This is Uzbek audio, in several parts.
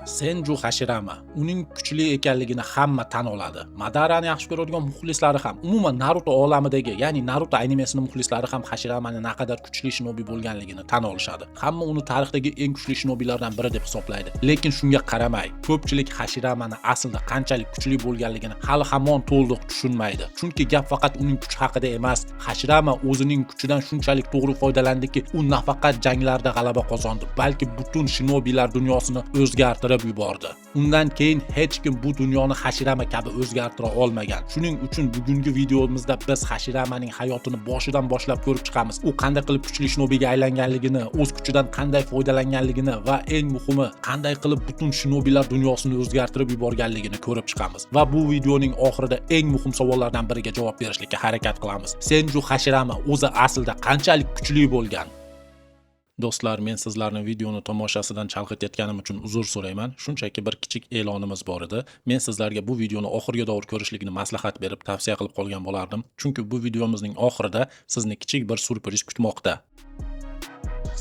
Senju Hashirama uning kuchli ekanligini hamma tan oladi. Madarani yaxshi ko'radigan muxlislari ham, umuman Naruto olamidagi, ya'ni Naruto animesining muxlislari ham Hashiramani naqadar kuchli shinobi bo'lganligini tan olishadi. Hamma uni tarixdagi eng kuchli shinobilardan biri deb hisoblaydi. Lekin shunga qaramay, ko'pchilik Hashiramani aslida qanchalik kuchli bo'lganligini hali hamon to'liq tushunmaydi. Chunki gap faqat uning kuchi haqida emas. Hashirama o'zining kuchidan shunchalik to'g'ri foydalandiki, u nafaqat janglarda g'alaba qozondi, balki butun shinobilar dunyosini o'zgartirib yubordi. Undan keyin hech kim bu dunyoni Hashirama kabi o'zgartira olmagan. Shuning uchun bugungi videomizda biz Hashiramaning hayotini boshidan boshlab ko'rib chiqamiz. U qanday qilib kuchli shinobiga aylanganligini, o'z kuchidan qanday foydalanganligini va eng muhimi, qanday qilib butun shinobilar dunyosini o'zgartirib yuborganligini ko'rib chiqamiz. Va bu videoning oxirida eng muhim savollardan biriga javob berishga harakat qilamiz. Senju Hashirama o'zi aslida qanchalik kuchli bo'lgan? Do'stlar, men sizlarni videoni tomoshasidan chalg'it etganim uchun uzr so'rayman. Shunchaki bir kichik e'lonimiz bor edi. Men sizlarga bu videoni oxirgi davr ko'rishlikni maslahat berib tavsiya qilib qolgan bo'lardim. Chunki bu videomizning oxirida sizni kichik bir surpriz kutmoqda.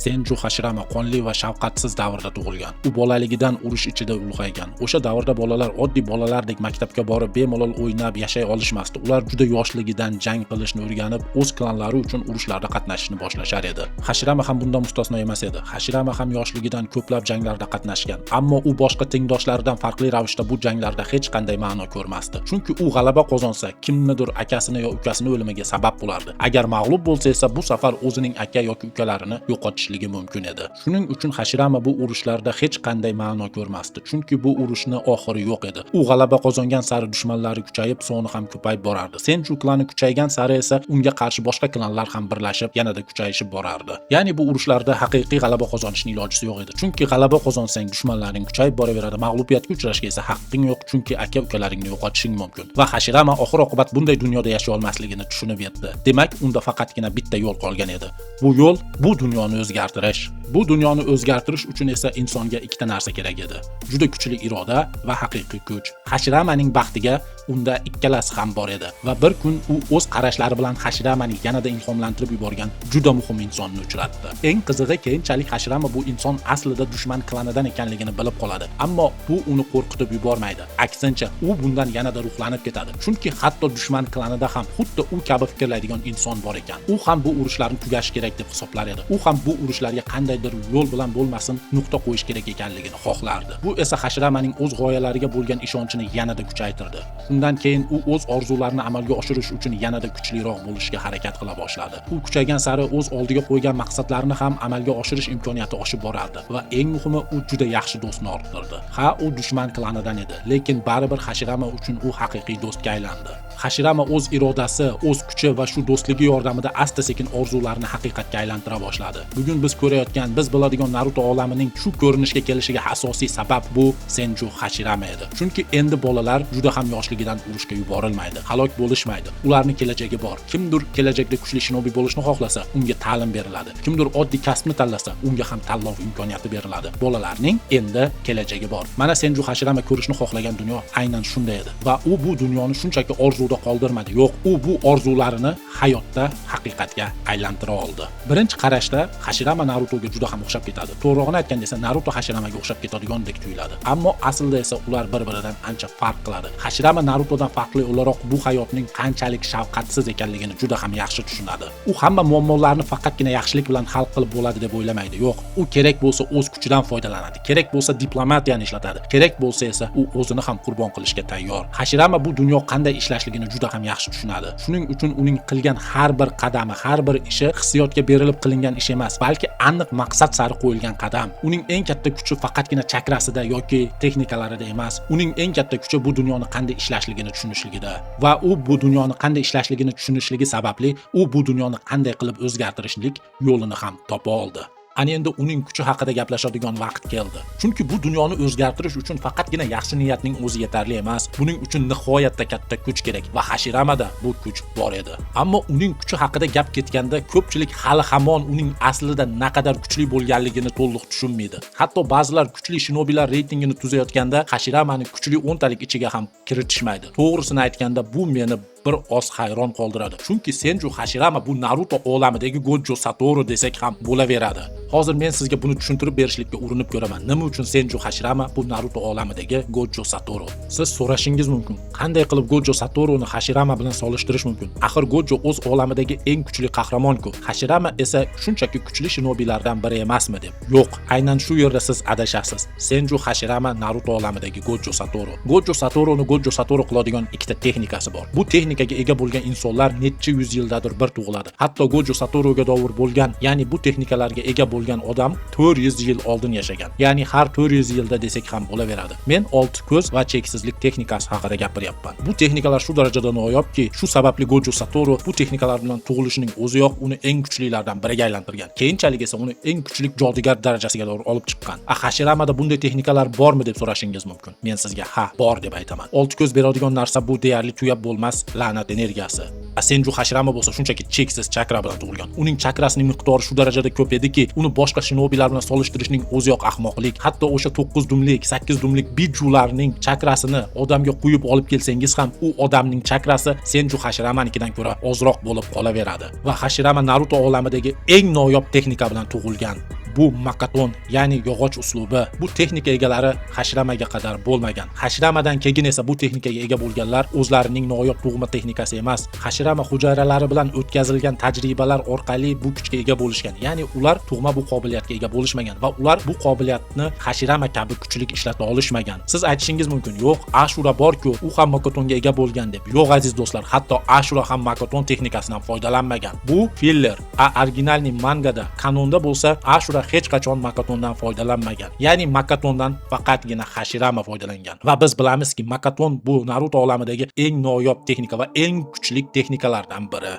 Senju Hashirama qonli va shafqatsiz davrda tug'ilgan. U bolaligidan urush ichida ulg'aygan. O'sha davrda bolalar oddiy bolalardek maktabga borib bemalol o'ynab yashay olishmasdi. Ular juda yoshligidan jang qilishni o'rganib, o'z klanlari uchun urushlarda qatnashishni boshlashar edi. Hashirama ham bundan mustasno emas edi. Hashirama ham yoshligidan ko'plab janglarda qatnashgan, ammo u boshqa tengdoshlaridan farqli ravishda bu janglarda hech qanday ma'no ko'rmasdi. Chunki u g'alaba qozonsa, kimnidir akasini yo ukasini o'limiga sabab bo'lardi. Agar mag'lub bo'lsa esa bu safar o'zining aka yoki ukalarini yo'qotishligi mumkin edi. Shuning uchun Hashirama bu urushlarda hech qanday ma'no ko'rmasdi. Chunki bu urushni oxiri yo'q edi. U g'alaba qozongan sari dushmanlari kuchayib, soni ham ko'payib borardi. Senju klani kuchaygan sari esa unga qarshi boshqa klanlar ham birlashib, yanada kuchayishib borardi. Ya'ni bu urushlarda haqiqiy g'alaba qozonishning iloji yo'q edi. Chunki g'alaba qozonsang dushmanlaring kuchayib boraveradi, mag'lubiyatga uchrashga esa haqqing yo'q, chunki aka ukalaringni yo'qotishing mumkin. Va Hashirama oxir-oqibat bunday dunyoda yashay olmasligini tushunib yetdi. Demak, unda faqatgina bitta yo'l qolgan edi. Bu yo'l bu dunyoni o'zgartirish. Bu dunyoni o'zgartirish uchun esa insonga ikkita narsa kerak edi. Juda kuchli iroda va haqiqiy kuch. Hashiramaning baxtiga unda ikkalasi ham bor edi va bir kun u o'z qarashlari bilan Hashiramani yanada ilhomlantirib yuborgan juda muhim insonni uchratdi. Eng qizig'i, keyinchalik Hashirama bu inson aslida dushman klanidan ekanligini bilib qoladi, ammo bu uni qo'rqitib yubormaydi. Aksincha, u bundan yanada ruhlanib ketadi. Chunki hatto dushman klanida ham xuddi u kabi fikrlaydigan inson bor ekan. U ham bu urushlarni tugash kerak deb hisoblar edi. U ham bu urushlarga qandaydir yo'l bilan bo'lmasin nuqta qo'yish kerak ekanligini xohlardi. Bu esa Hashiramaning o'z g'oyalariga bo'lgan ishonchini yanada kuchaytirdi. Undan keyin u o'z orzularini amalga oshirish uchun yanada kuchliroq bo'lishga harakat qila boshladi. U kuchaygan sari o'z oldiga qo'ygan maqsadlarini ham amalga oshirish imkoniyati oshib borardi va eng muhimi, u juda yaxshi do'stni orttirdi. Ha, u dushman klanidan edi, lekin baribir Hashirama uchun u haqiqiy do'stga aylandi. Hashirama o'z irodasi, o'z kuchi va shu do'stligi yordamida asta-sekin orzularini haqiqatga aylantira boshladi. Bugun biz ko'rayotgan, biz biladigan Naruto olamining shu ko'rinishga kelishiga asosiy sabab bu Senju Hashirama edi. Chunki endi bolalar juda ham yoshligidan urushga yuborilmaydi, halok bo'lishmaydi. Ularning kelajagi bor. Kimdir kelajakda kuchli shinobi bo'lishni xohlasa, unga ta'lim beriladi. Kimdir oddiy kasbni tanlasa, unga ham tanlov imkoniyati beriladi. Bolalarning endi kelajagi bor. Mana Senju Hashirama ko'rishni xohlagan dunyo aynan shunday edi va u bu dunyoni shunchaki orzuda qoldirmadi. Yo'q, u bu orzularini hayotda haqiqatga aylantira oldi. Birinchi qarashda Hashirama Narutoga juda ham o'xshab ketadi. To'g'rig'ini aytganda esa Naruto Hashiramaga o'xshab ketadigandek tuyuladi. Ammo aslida esa ular bir-biridan ancha farq qiladi. Hashirama Narutodan farqli o'laroq bu hayotning qanchalik shafqatsiz ekanligini juda ham yaxshi tushunadi. U hamma muammolarni faqatgina yaxshilik bilan hal qilib bo'ladi deb o'ylamaydi. Yo'q, u kerak bo'lsa o'z kuchidan foydalanadi. Kerak bo'lsa diplomatiyani ishlatadi. Kerak bo'lsa esa u o'zini ham qurbon qilishga tayyor. Hashirama bu dunyo qanday ishlanishligini juda ham yaxshi tushunadi. Shuning uchun uning qilgan har bir qadami, har bir ishi hissiyotga berilib qilingan ish emas, balki aniq maqsad sari qo'yilgan qadam. Uning eng katta kuchi faqatgina chakrasida yoki texnikalarida emas. Uning eng katta kuchi bu dunyoni qanday ishlashligini tushunishligida va u bu dunyoni qanday ishlashligini tushunishligi sababli u bu dunyoni qanday qilib o'zgartirishlik yo'lini ham topa oldi. Ana endi uning kuchi haqida gaplashadigan vaqt keldi. Chunki bu dunyoni o'zgartirish uchun faqatgina yaxshi niyatning o'zi yetarli emas. Buning uchun nihoyatda katta kuch kerak va Hashiramada bu kuch bor edi. Ammo uning kuchi haqida gap ketganda ko'pchilik hali hamon uning aslida naqadar kuchli bo'lganligini to'liq tushunmaydi. Hatto ba'zilar kuchli shinobilar reytingini tuzayotganda Hashiramani kuchli 10 talik ichiga ham kiritishmaydi. To'g'risini aytganda bu meni bir oz hayron qoldiradi. Chunki Senju Hashirama bu Naruto olamidagi Gojo Satoru desak ham bo'laveradi. Hozir men sizga buni tushuntirib berishlikka urinib ko'raman. Nima uchun Senju Hashirama bu Naruto olamidagi Gojo Satoru? Siz so'rashingiz mumkin. Qanday qilib Gojo Satoruni Hashirama bilan solishtirish mumkin? Axir Gojo o'z olamidagi eng kuchli qahramon-ku. Hashirama esa shunchaki kuchli shinobilardan biri emasmi deb. Yo'q, aynan shu yerda siz adashasiz. Senju Hashirama Naruto olamidagi Gojo Satoru. Gojo Satoruni Gojo Satoru qiladigan ikkita texnikasi bor. Bu texnikaga ega bo'lgan insonlar necha yuz yildadir bir tug'iladi. Hatto Gojo Satoruga davr bo'lgan, ya'ni bu texnikalarga ega bo'lgan odam 400 yil oldin yashagan. Ya'ni har 400 yilda desak ham bo'laveradi. Men olti ko'z va cheksizlik texnikasi haqida gapiryapman. Bu texnikalar shu darajada noyobki, shu sababli Gojo Satoru bu texnikalar bilan tug'ilishining o'ziyoq uni eng kuchlilardan biriga aylantirgan. Keyinchalik esa uni eng kuchli jodugar darajasiga doğru olib chiqqan. Hashiramada bunday texnikalar bormi deb so'rashingiz mumkin. Men sizga ha, bor deb aytaman. Olti ko'z beradigan narsa bu deyarli tugab bo'lmas la'nat energiyasi. Senju Hashirama bo'lsa shunchaki cheksiz chakra bilan tug'ilgan. Uning chakrasining miqdori shu darajada ko'p ediki, uni boshqa shinobilar bilan solishtirishning o'ziyoq ahmoqlik. Hatto o'sha 9 dumlik, 8 dumlik bijularning chakrasini odamga qo'yib olib kelsangiz ham, u odamning chakrasi Senju Hashiramanikidan ko'ra ozroq bo'lib qolaveradi. Va Hashirama Naruto olamidagi eng noyob texnika bilan tug'ilgan. Bu makaton, ya'ni yog'och uslubi. Bu texnika egalari Hashiramaga qadar bo'lmagan. Hashiramadan keyin esa bu texnikaga ega bo'lganlar o'zlarining noyob tug'ma texnikasi emas, Hashirama hujayralari bilan o'tkazilgan tajribalar orqali bu kuchga ega bo'lishgan. Ya'ni ular tug'ma bu qobiliyatga ega bo'lishmagan va ular bu qobiliyatni Hashirama kabi kuchli ishlata olishmagan. Siz aytishingiz mumkin, yo'q, Ashura bor-ku, u ham makatonga ega bo'lgan deb. Yo'q aziz do'stlar, hatto Ashura ham makaton texnikasidan foydalanmagan. Bu filler. Originalni mangada, kanonda bo'lsa Ashura hech qachon makatondan foydalanmagan. Ya'ni makatondan faqatgina Hashirama foydalangan. Va biz bilamizki, makaton bu Naruto olamidagi eng noyob texnika va eng kuchli texnikalardan biri.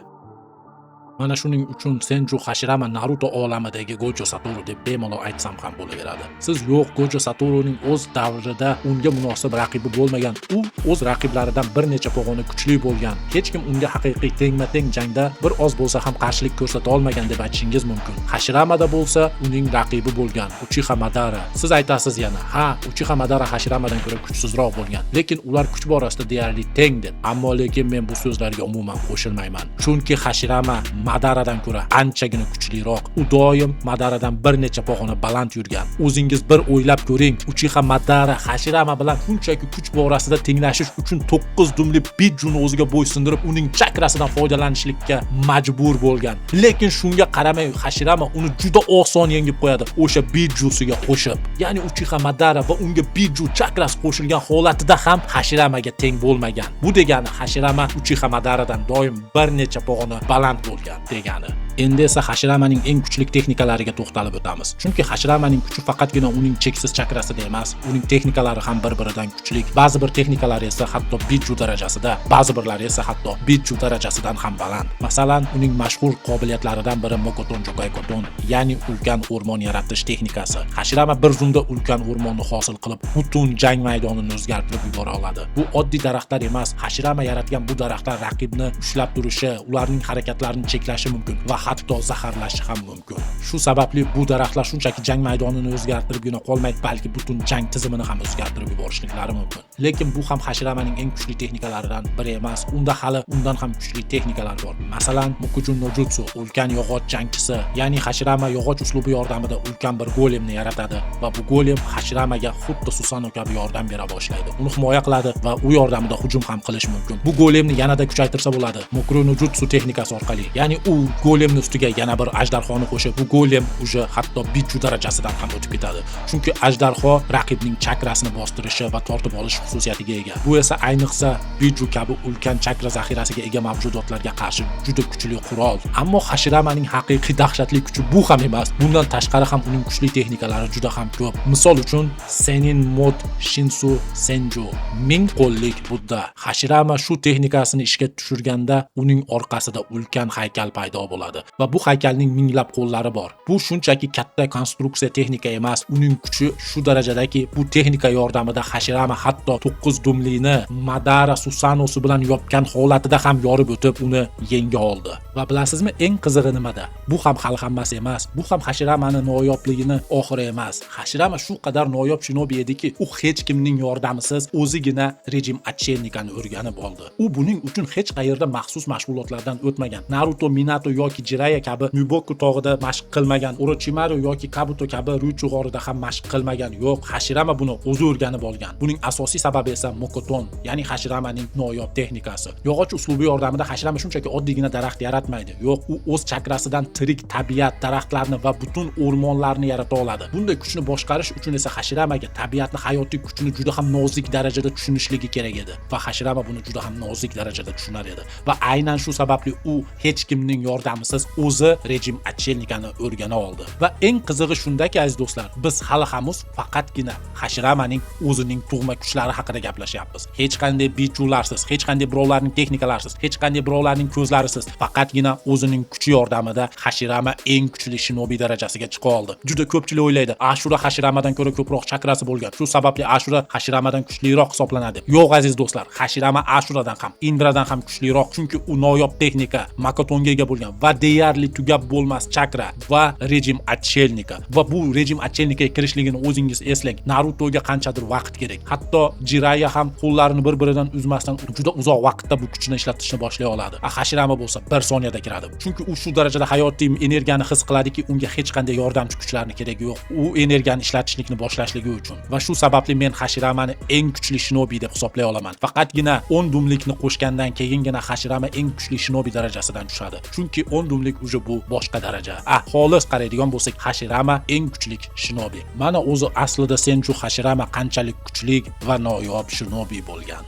Mana shuning uchun Senju Hashirama Naruto olamidagi Gojo Satoru deb bemalol aytsam ham bo'laveradi. Siz yo'q, Gojo Satoruning o'z davrida unga munosib raqibi bo'lmagan, u o'z raqiblaridan bir necha pog'ona kuchli bo'lgan. Hech kim unga haqiqiy tengma-teng jangda bir oz bo'lsa ham qarshilik ko'rsata olmagan deb aytishingiz mumkin. Hashiramada bo'lsa uning raqibi bo'lgan Uchiha Madara. Siz aytasiz yana, ha, Uchiha Madara Hashiramadan ko'ra kuchsizroq bo'lgan, lekin ular kuch borasida deyarli teng deb. Ammo lekin men bu so'zlarga umuman qo'shilmayman. Chunki Hashirama Madaradan ko'ra anchagina kuchliroq. U doim Madaradan bir necha pog'ona baland yurgan. O'zingiz bir o'ylab ko'ring, Uchiha Madara Hashirama bilan shunchaki kuch borasida tenglashish uchun 9 dumli bijuni o'ziga bo'ysundirib, uning chakrasidan foydalanishlikka majbur bo'lgan. Lekin shunga qaramay Hashirama uni juda oson yengib qo'yadi, o'sha bijusiga qo'shib. Ya'ni Uchiha Madara va unga biju chakrasi qo'shilgan holatida ham Hashiramaga teng bo'lmagan. Bu degani Hashirama Uchiha Madaradan doim bir necha pog'ona baland bo'lgan degani. Endi esa Hashiramaning eng kuchli texnikalariga to'xtalib o'tamiz. Chunki Hashiramaning kuchi faqatgina uning cheksiz chakrasida emas, uning texnikalari ham bir-biridan kuchli. Ba'zi bir texnikalari esa hatto biju darajasida, ba'zi birlari esa hatto biju darajasidan ham baland. Masalan, uning mashhur qobiliyatlaridan biri Mokoton Jokaikoton, ya'ni ulkan o'rmon yaratish texnikasi. Hashirama bir zumda ulkan o'rmonni hosil qilib, butun jang maydonini o'zgartirib yubora oladi. Bu oddiy daraxtlar emas, Hashirama yaratgan bu daraxtlar raqibni ushlab turishi, ularning harakatlarini cheklashi mumkin va hatto zaharlashi ham mumkin. Shu sababli bu daraxtlar shunchaki jang maydonini o'zgartiribgina qolmaydi, balki butun jang tizimini ham o'zgartirib yuborishliklari mumkin. Lekin bu ham Hashiramaning eng kuchli texnikalaridan biri emas. Unda hali undan ham kuchli texnikalar bor. Masalan, Mokujun no Jutsu, ulkan yog'och jangchisi. Ya'ni Hashirama yog'och uslubi yordamida ulkan bir golemni yaratadi va bu golem Hashiramaga xuddi Susanoo kabi yordam bera boshlaydi. Uni himoya qiladi va u yordamida hujum ham qilish mumkin. Bu golemni yanada kuchaytirsa bo'ladi. Mokujun no Jutsu texnikasi orqali. Ya'ni u golemni ustiga yana bir ajdarxoni qo'shib, bu golem uje hatto biju darajasidan ham o'tib ketadi. Chunki ajdarxo raqibning chakrasini bostirishi va tortib olish xususiyatiga ega. Bu esa ayniqsa biju kabi ulkan chakra zaxirasiga ega mavjudotlarga qarshi juda kuchli qurol. Ammo Hashiramaning haqiqiy dahshatli kuchi bu ham emas. Bundan tashqari ham uning kuchli texnikalari juda ham ko'p. Misol uchun Senin Mod Shinsu Senju, ming qo'llik Budda. Hashirama shu texnikasini ishga tushirganda uning orqasida ulkan haykal paydo bo'ladi. va bu haykalning minglab qo'llari bor. Bu shunchaki katta konstruksiya texnika emas, uning kuchi shu darajadaki, bu texnika yordamida Hashirama hatto 9 dumlikni Madara Susanosi bilan yopgan holatida ham yorib o'tib, uni yenga oldi. Va bilasizmi, eng qizig'i nimada? Bu ham hali hammasi emas. Bu ham Hashiramani noyobligining oxiri emas. Hashirama shu qadar noyob shinobi ediki, u hech kimning yordamisiz o'zigina rejim Achelnikani o'rganib oldi. U buning uchun hech qayerda maxsus mashg'ulotlardan o'tmagan. Naruto, Minato yoki Jiraiya kabi Muboku tog'ida mashq qilmagan. Orochimaru yoki Kabuto kabi Ruchu g'orida ham mashq qilmagan. Yo'q, Hashirama buni o'zi o'rganib olgan. Buning asosiy sababi esa Mokoton, ya'ni Hashiramaning noyob texnikasi. Yog'och uslubi yordamida Hashirama shunchaki oddiygina daraxt yaratmaydi. Yo'q, u o'z chakrasidan tirik tabiat, daraxtlarni va butun o'rmonlarni yarata oladi. Bunday kuchni boshqarish uchun esa Hashiramaga tabiatning hayotiy kuchini juda ham nozik darajada tushunishligi kerak edi. Va Hashirama buni juda ham nozik darajada tushunar edi. Va aynan shu sababli u hech kimning yordamisiz o'zi rejim Achelnikani o'rgana oldi. Va eng qizig'i shundaki, aziz do'stlar, biz hali hanuz faqatgina Hashiramaning o'zining tug'ma kuchlari haqida gaplashyapmiz. Hech qanday bichularsiz, hech qanday birovlarning texnikalarsiz, hech qanday birovlarning ko'zlarisiz, faqatgina o'zining kuchi yordamida Hashirama eng kuchli shinobi darajasiga chiqa oldi. Juda ko'pchilik o'ylaydi, Ashura Hashiramadan ko'ra ko'proq chakrasi bo'lgan. Shu sababli Ashura Hashiramadan kuchliroq hisoblanadi. Yo'q aziz do'stlar, Hashirama Ashuradan ham, Indradan ham kuchliroq, chunki u noyob texnika, Makotonga ega bo'lgan va deyarli tugab bo'lmas chakra va rejim Achelnika. Va bu rejim Achelnikaga kirishligini o'zingiz eslang. Narutoga qanchadir vaqt kerak. Hatto Jiraiya ham qo'llarini bir-biridan uzmasdan juda uzoq vaqtda bu kuchni ishlatishni boshlay oladi. Hashirama bo'lsa 1 soniyada kiradi. Chunki u shu darajada hayotiy energiyani his qiladiki, unga hech qanday yordamchi kuchlarni keragi yo'q. U energiyani ishlatishlikni boshlashligi uchun. Va shu sababli men Hashiramani eng kuchli shinobi deb hisoblay olaman. Faqatgina 10 dumlikni qo'shgandan keyingina Hashirama eng kuchli shinobi darajasidan tushadi. Chunki 10 dumlik uje bu boshqa daraja. Xolis qaraydigan bo'lsak, Hashirama eng kuchli shinobi. Mana o'zi aslida Senju Hashirama qanchalik kuchli va noyob shinobi bo'lgan.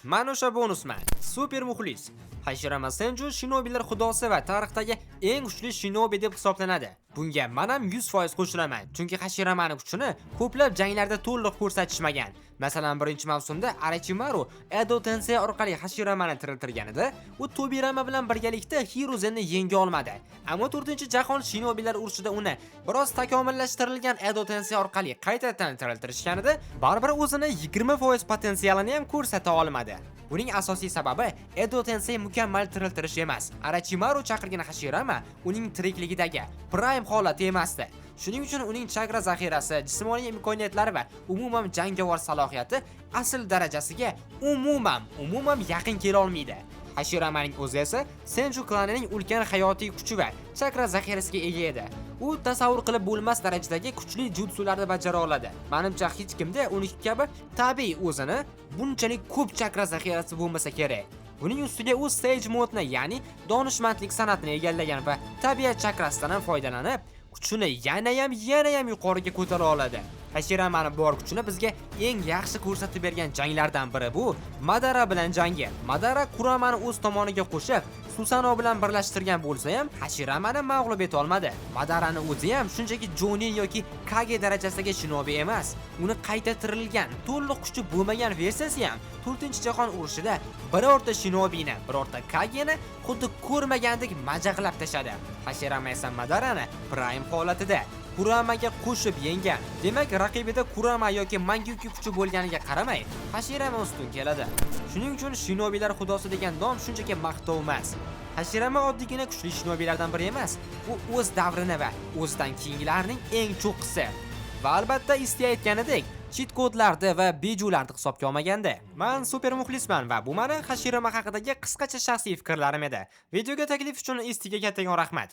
Mana o'sha bonusman. Super muxlis. Hashirama Senju shinobilar xudosi va tarixdagi eng kuchli shinobi deb hisoblanadi. Bunga men ham 100% qo'shilaman. Chunki Hashiramani kuchini ko'plab janglarda to'liq ko'rsatishmagan. Masalan, birinchi mavsumda Orochimaru Edo Tensei orqali Hashiramani tiriltirganida, u Tobirama bilan birgalikda Hiruzenni yenga olmadi. Ammo 4-jahon shinobilar urushida uni biroz takomillashtirilgan Edo Tensei orqali qaytadan tiriltirishganida, baribir o'zini 20% potensialini ham ko'rsata olmadi. Buning asosiy sababi Edo Tensei mukammal tiriltirish emas. Orochimaru chaqirgan Hashirama uning tirikligidagi prime holati emasdi. Shuning uchun uning chakra zaxirasi, jismoniy imkoniyatlari va umuman jangovar salohiyati asl darajasiga umuman yaqin kela olmaydi. Hashiramaning o'zi esa Senju klanining ulkan hayotiy kuchi va chakra zaxirasiga ega edi. U tasavvur qilib bo'lmas darajadagi kuchli jutsularni bajara oladi. Menimcha hech kimda uniki kabi tabiiy o'zini bunchalik ko'p chakra zaxirasi bo'lmasa kerak. Buning ustiga u sage modni, ya'ni donishmandlik san'atini egallagan va tabiat chakrasidan foydalanib, kuchini yana ham yuqoriga ko'tara oladi. Hashiramani bor kuchini bizga eng yaxshi ko'rsatib bergan janglardan biri bu Madara bilan jangi. Madara Kuramani o'z tomoniga qo'shib, Susano bilan birlashtirgan bo'lsa ham, Hashiramani mag'lub eta olmadi. Madarani o'zi ham shunchaki Jonin yoki Kage darajasidagi shinobi emas. Uni qayta tirilgan, to'liq kuchi bo'lmagan versiyasi ham 4-jahon urushida birorta shinobini, birorta Kageni xuddi ko'rmagandek majaqlab tashadi. Hashirama esa Madarani prime holatida Kuramaga qo'shib yengan. Demak, raqibida Kurama yoki Mangyuki kuchi bo'lganiga qaramay, Hashirama ustun keladi. Shuning uchun shinobilar xudosi degan nom shunchaki maqtov emas. Hashirama oddiygina kuchli shinobilardan biri emas. U o'z davrini va o'zidan keyingilarning eng cho'qqisi. Va albatta istayotganidek cheat kodlarni va bijularni hisobga olmaganda. Men super muxlisman va bu meni Hashirama haqidagi qisqacha shaxsiy fikrlarim edi. Videoga taklif uchun Istiga kattagan rahmat.